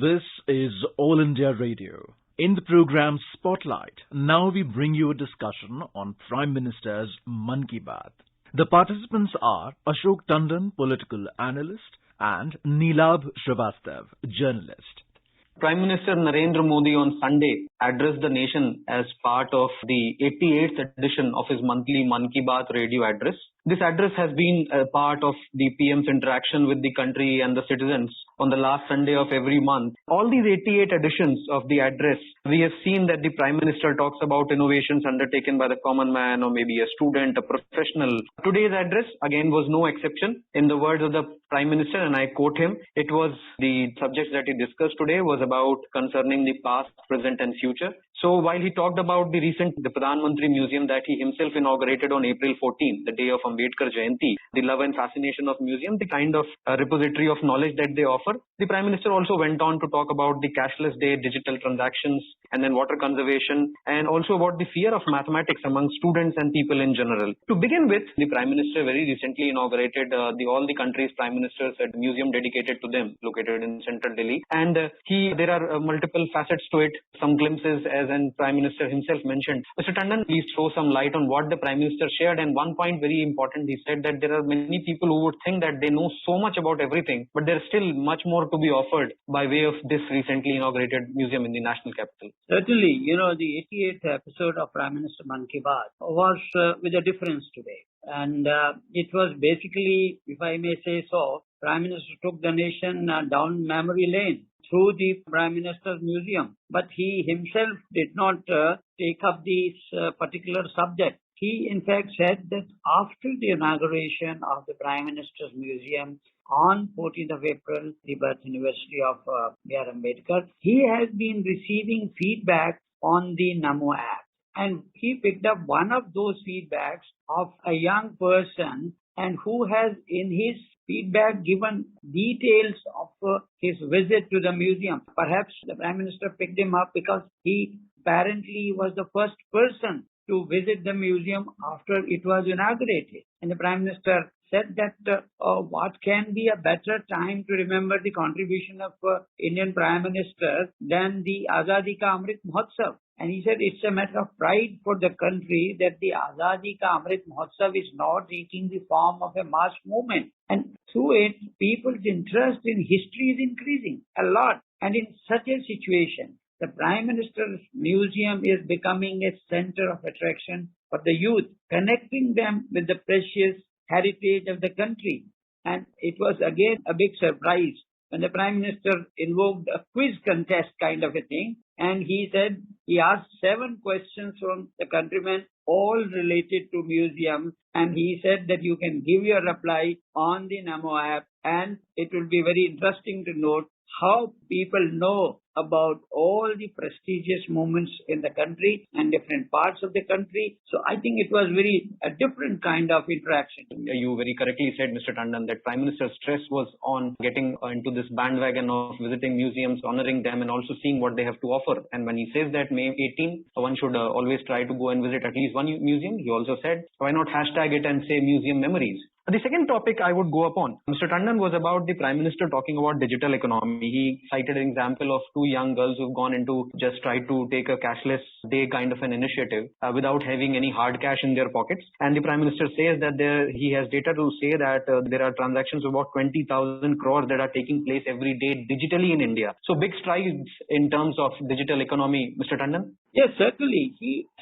This is All India Radio. In the program Spotlight, now we bring you a discussion on Prime Minister's Mann Ki Baat. The participants are Ashok Tandon, political analyst, and Neelabh Srivastav, journalist. Prime Minister Narendra Modi on Sunday addressed the nation as part of the 88th edition of his monthly Mann Ki Baat radio address. This address has been a part of the PM's interaction with the country and the citizens on the last Sunday of every month. All these 88 editions of the address, we have seen that the Prime Minister talks about innovations undertaken by the common man or maybe a student, a professional. Today's address, again, was no exception. In the words of the Prime Minister, and I quote him, it was the subjects that he discussed today was about concerning the past, present and future. So while he talked about the Pradhan Mantri Museum that he himself inaugurated on April 14, the day of Ambedkar Jayanti, the love and fascination of museum, the kind of repository of knowledge that they offer, the Prime Minister also went on to talk about the cashless day, digital transactions, and then water conservation, and also about the fear of mathematics among students and people in general. To begin with, the Prime Minister very recently inaugurated all the country's Prime Ministers at a museum dedicated to them, located in central Delhi. And there are multiple facets to it, some glimpses as and Prime Minister himself mentioned. Mr. Tandon, please throw some light on what the Prime Minister shared. And one point very important, he said that there are many people who would think that they know so much about everything, but there's still much more to be offered by way of this recently inaugurated museum in the national capital. Certainly, the 88th episode of Prime Minister Mann Ki Baat was with a difference today. And it was basically, if I may say so, Prime Minister took the nation down memory lane through the Prime Minister's Museum. But he himself did not take up this particular subject. He in fact said that after the inauguration of the Prime Minister's Museum on 14th of April, the birth anniversary of B.R. Ambedkar, he has been receiving feedback on the Namo app. And he picked up one of those feedbacks of a young person and who has in his feedback given details of his visit to the museum. Perhaps the Prime Minister picked him up because he apparently was the first person to visit the museum after it was inaugurated. And the Prime Minister said that what can be a better time to remember the contribution of Indian Prime Minister than the Azadi Ka Amrit Mahotsav. And he said it's a matter of pride for the country that the Azadi Ka Amrit Mahotsav is now taking the form of a mass movement. And through it, people's interest in history is increasing a lot. And in such a situation, the Prime Minister's Museum is becoming a center of attraction for the youth, connecting them with the precious heritage of the country. And it was again a big surprise when the Prime Minister invoked a quiz contest kind of a thing. And he said he asked 7 questions from the countrymen, all related to museums. And he said that you can give your reply on the Namo app. And it will be very interesting to note how people know about all the prestigious moments in the country and different parts of the country. So I think it was a different kind of interaction. You very correctly said, Mr. Tandon, that Prime Minister's stress was on getting into this bandwagon of visiting museums, honoring them and also seeing what they have to offer. And when he says that May 18, one should always try to go and visit at least one museum, he also said, why not hashtag it and say museum memories? The second topic I would go upon, Mr. Tandon, was about the Prime Minister talking about digital economy. He cited an example of 2 young girls who've gone into just tried to take a cashless day kind of an initiative without having any hard cash in their pockets. And the Prime Minister says that he has data to say that there are transactions of about 20,000 crores that are taking place every day digitally in India. So big strides in terms of digital economy, Mr. Tandon? Yes, certainly.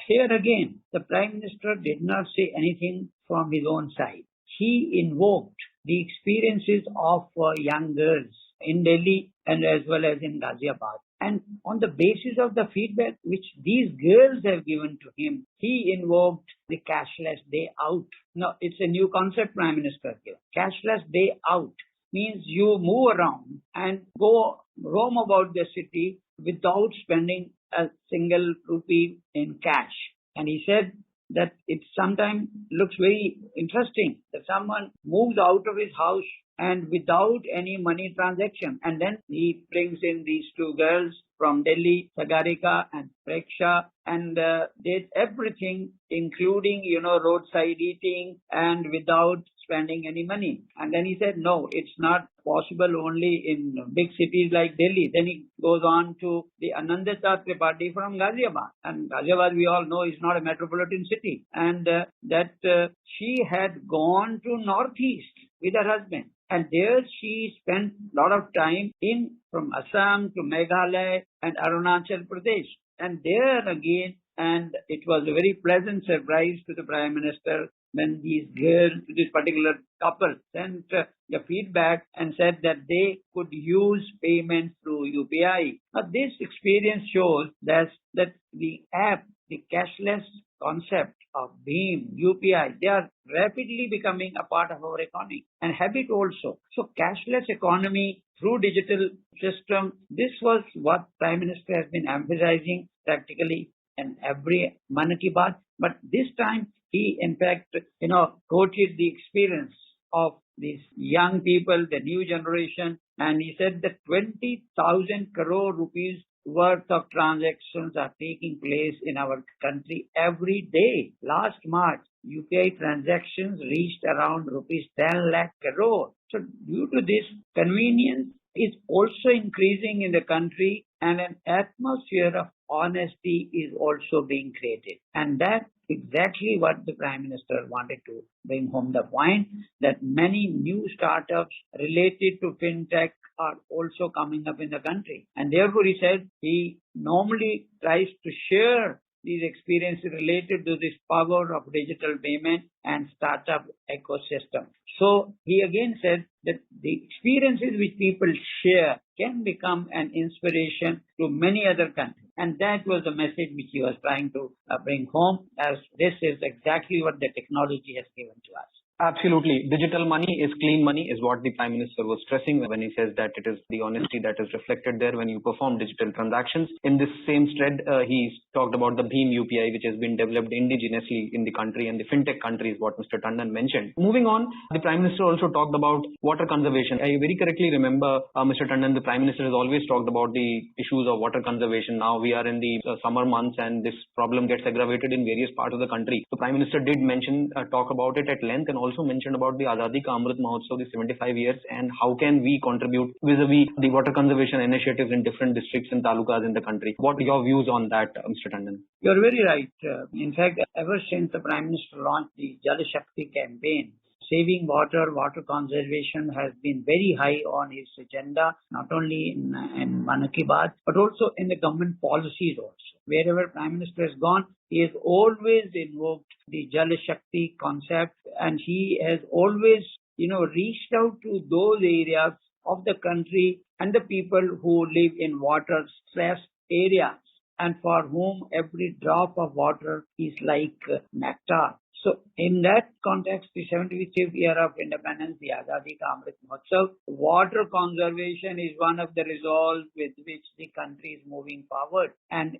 Here again, the Prime Minister did not say anything from his own side. He invoked the experiences of young girls in Delhi and as well as in Ghaziabad. And on the basis of the feedback which these girls have given to him, he invoked the cashless day out. Now, it's a new concept, Prime Minister here. Cashless day out means you move around and go roam about the city without spending a single rupee in cash. And he said that it sometimes looks very interesting that someone moves out of his house and without any money transaction. And then he brings in these two girls from Delhi, Sagarika and Preksha, and did everything, including, roadside eating and without spending any money. And then he said, no, it's not possible only in big cities like Delhi. Then he goes on to the Anandita Tripathi from Ghaziabad. And Ghaziabad, we all know, is not a metropolitan city. And that she had gone to Northeast with her husband. And there she spent a lot of time from Assam to Meghalaya and Arunachal Pradesh. And there again, and it was a very pleasant surprise to the Prime Minister when these girls, this particular couple, sent the feedback and said that they could use payments through UPI. Now, this experience shows that the app, the cashless concept of BHIM, UPI, they are rapidly becoming a part of our economy and habit also. So cashless economy through digital system, this was what Prime Minister has been emphasizing practically in every Mann Ki Baat. But this time he in fact, quoted the experience of these young people, the new generation, and he said that 20,000 crore rupees worth of transactions are taking place in our country every day. Last March, UPI transactions reached around rupees 10 lakh crore. So due to this, convenience is also increasing in the country and an atmosphere of honesty is also being created. And that's exactly what the Prime Minister wanted to bring home the point, that many new startups related to fintech are also coming up in the country. And therefore he said he normally tries to share these experiences related to this power of digital payment and startup ecosystem. So he again said that the experiences which people share can become an inspiration to many other countries. And that was the message which he was trying to bring home, as this is exactly what the technology has given to us. Absolutely. Digital money is clean money is what the Prime Minister was stressing when he says that it is the honesty that is reflected there when you perform digital transactions. In this same thread, he talked about the BHIM UPI, which has been developed indigenously in the country, and the fintech countries, what Mr. Tandon mentioned. Moving on, the Prime Minister also talked about water conservation. I very correctly remember, Mr. Tandon, the Prime Minister has always talked about the issues of water conservation. Now we are in the summer months and this problem gets aggravated in various parts of the country. The Prime Minister did talk about it at length, and also mentioned about the Azadi Ka Amrit Mahotsav, the 75 years, and how can we contribute vis-a-vis the water conservation initiatives in different districts and talukas in the country. What are your views on that, Mr. Tandon? You're very right. In fact, ever since the Prime Minister launched the Jal Shakti campaign, saving water, water conservation has been very high on his agenda, not only in Mann Ki Baat, but also in the government policies also. Wherever Prime Minister has gone, he has always invoked the Jal Shakti concept, and he has always, reached out to those areas of the country and the people who live in water-stressed areas, and for whom every drop of water is like nectar. So in that context, the 75th year of independence, the Azadi Ka Amrit Mahotsav, water conservation is one of the resolves with which the country is moving forward. And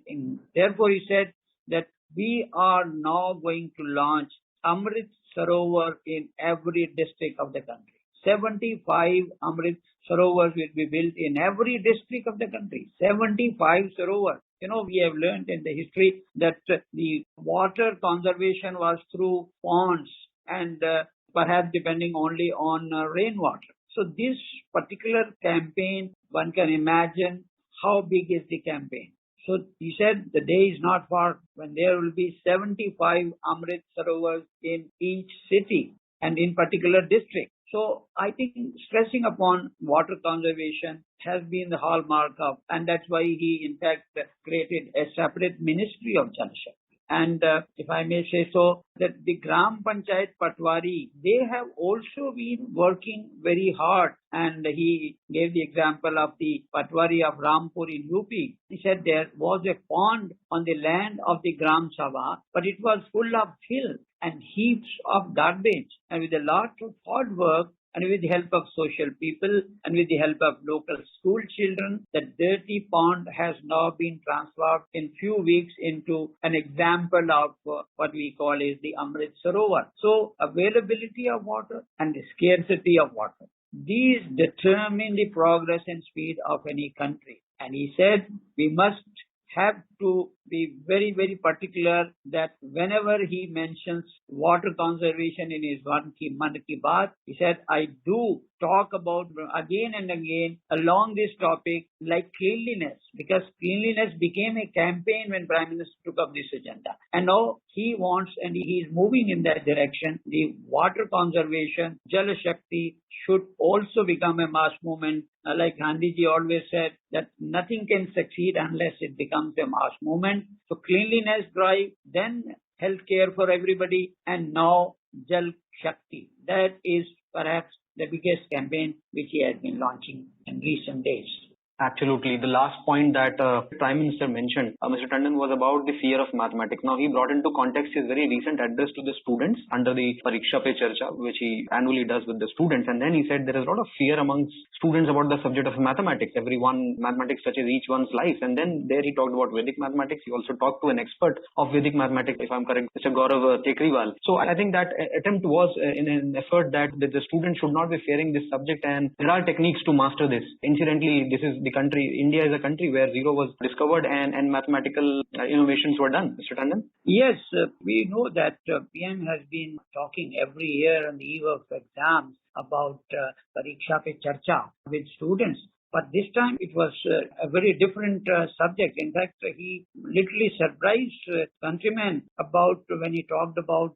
therefore he said that we are now going to launch Amrit Sarovar in every district of the country. 75 Amrit Sarovars will be built in every district of the country. 75 Sarovars. We have learned in the history that the water conservation was through ponds and perhaps depending only on rainwater. So this particular campaign, one can imagine how big is the campaign. So he said the day is not far when there will be 75 Amrit Sarovars in each city and in particular district. So I think stressing upon water conservation has been the hallmark of, and that's why he in fact created a separate ministry of Jal Shakti. And if I may say so, that the Gram Panchayat Patwari, they have also been working very hard. And he gave the example of the Patwari of Rampur in UP. He said there was a pond on the land of the Gram Sabha, but it was full of filth and heaps of garbage. And with a lot of hard work, and with the help of social people and with the help of local school children, the dirty pond has now been transformed in few weeks into an example of what we call is the Amrit Sarovar. So availability of water and the scarcity of water. these determine the progress and speed of any country. And he said we must have to be very, very particular that whenever he mentions water conservation in his Man Ki Baat, he said, I do talk about again and again along this topic like cleanliness, because cleanliness became a campaign when Prime Minister took up this agenda. And now he wants and he is moving in that direction. The water conservation, Jal Shakti, should also become a mass movement. Like Gandhiji always said, that nothing can succeed unless it becomes a mass movement. So cleanliness drive, then healthcare for everybody, and now Jal Shakti. That is perhaps the biggest campaign which he has been launching in recent days. Absolutely. The last point that Prime Minister mentioned, Mr. Tandon, was about the fear of mathematics. Now, he brought into context his very recent address to the students under the Pariksha Pe Charcha, which he annually does with the students. And then he said there is a lot of fear amongst students about the subject of mathematics. Mathematics touches each one's life. And then there he talked about Vedic mathematics. He also talked to an expert of Vedic mathematics, if I'm correct, Mr. Gaurav Tekriwal. So I think that attempt was in an effort that the students should not be fearing this subject, and there are techniques to master this. Incidentally, this is the country, India is a country where zero was discovered and mathematical innovations were done. Mr. Tandon? Yes, we know that PM has been talking every year on the eve of exams about Pariksha Pe Charcha with students. But this time it was a very different subject. In fact, he literally surprised countrymen about when he talked about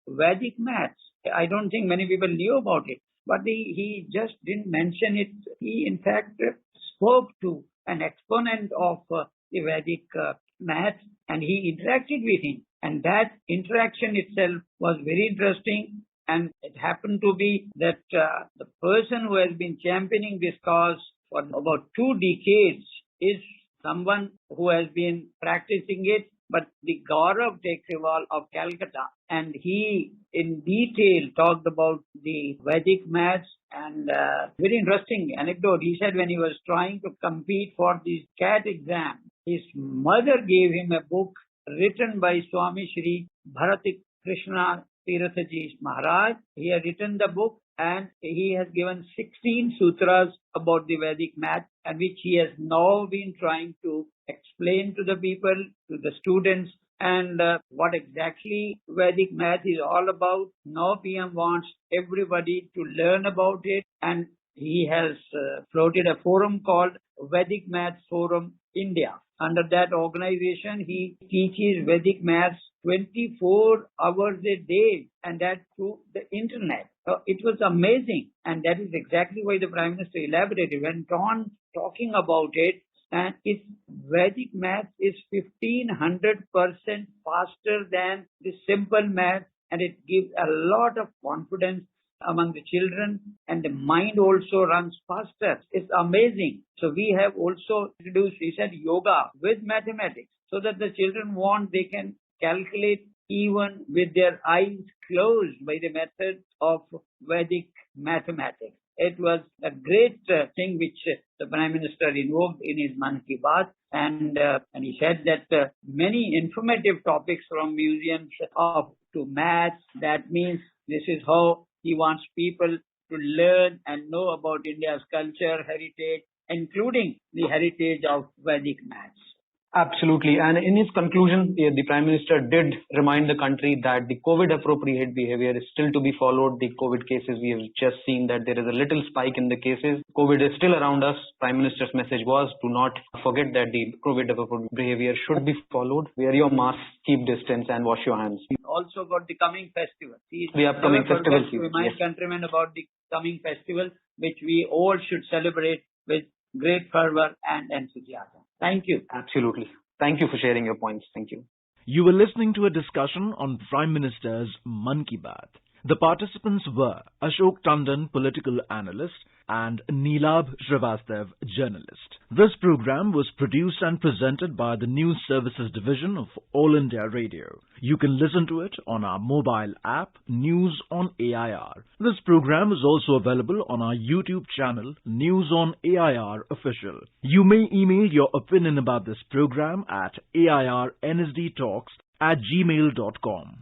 Vedic maths. I don't think many people knew about it, but he just didn't mention it. He, in fact, spoke to an exponent of the Vedic maths, and he interacted with him. And that interaction itself was very interesting. And it happened to be that the person who has been championing this cause for about 2 decades is someone who has been practicing it, but the Gaurav Tekriwal of Calcutta. And he, in detail, talked about the Vedic maths. And very interesting anecdote. He said when he was trying to compete for the CAT exam, his mother gave him a book written by Swami Shri Bharat Krishna Tirathji Maharaj. He had written the book and he has given 16 sutras about the Vedic math, and which he has now been trying to explain to the people, to the students, and what exactly Vedic math is all about. Now PM wants everybody to learn about it, and he has floated a forum called Vedic Math Forum India. Under that organization, he teaches Vedic maths 24 hours a day, and that through the internet. It was amazing, and that is exactly why the Prime Minister elaborated, went on talking about it. And its Vedic math is 1500% faster than the simple math, and it gives a lot of confidence among the children, and the mind also runs faster. It's amazing. So we have also introduced, he said, yoga with mathematics, so that the children they can calculate even with their eyes closed by the method of Vedic mathematics. It was a great thing which the Prime Minister invoked in his Man Ki Baat, and he said that many informative topics from museums to maths. That means this is how he wants people to learn and know about India's culture, heritage, including the heritage of Vedic maths. Absolutely. And in his conclusion, the Prime Minister did remind the country that the COVID-appropriate behavior is still to be followed. The COVID cases, we have just seen that there is a little spike in the cases. COVID is still around us. Prime Minister's message was, do not forget that the COVID-appropriate behavior should be followed. Wear your mask, keep distance, and wash your hands. We also got the coming festival. The upcoming festival. To remind countrymen about the coming festival, which we all should celebrate with great fervor and enthusiasm. Thank you. Absolutely. Thank you for sharing your points. Thank you. You were listening to a discussion on Prime Minister's Man Ki Baat. The participants were Ashok Tandon, political analyst, and Neelabh Srivastav, journalist. This program was produced and presented by the News Services Division of All India Radio. You can listen to it on our mobile app, News on AIR. This program is also available on our YouTube channel, News on AIR Official. You may email your opinion about this program at airnsdtalks@gmail.com.